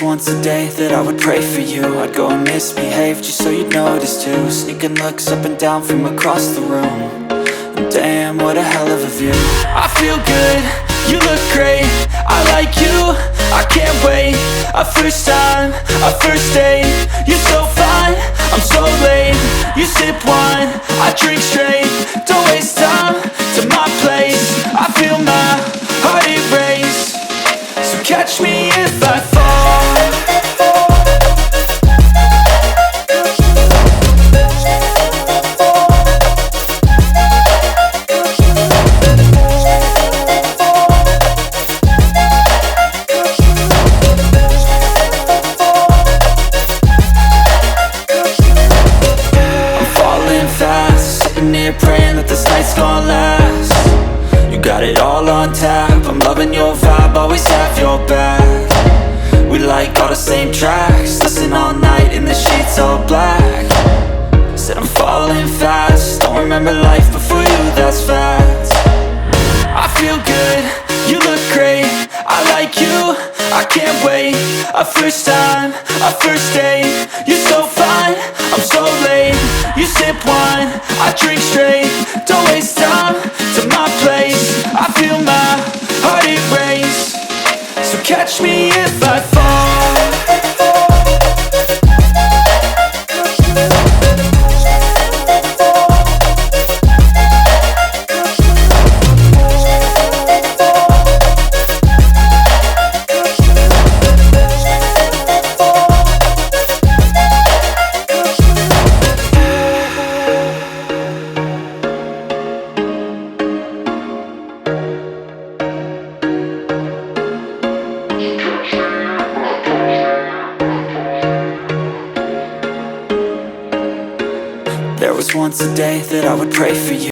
once a day that I would pray for you. I'd go and misbehave just so you'd notice too. Sneaking looks up and down from across the room. And damn, what a hell of a view. I feel good, you look great, I like you, I can't wait. A first time, a first date. You're so fine, I'm so late. You sip wine, I drink straight. Don't waste time to my place. I feel my heart erase. So catch me if I fall. Praying that this night's gonna last. You got it all on tap, I'm loving your vibe, always have your back. We like all the same tracks, listen all night in the sheets all black. Said I'm falling fast, don't remember life before you, that's fact. I feel good, you look great, I like you, I can't wait. A first time, a first date. You're so fine, I'm so late. You sip wine, I drink straight. Don't waste time to my place. I feel my heart erase. So catch me if I fall. There was once a day that I would pray for you.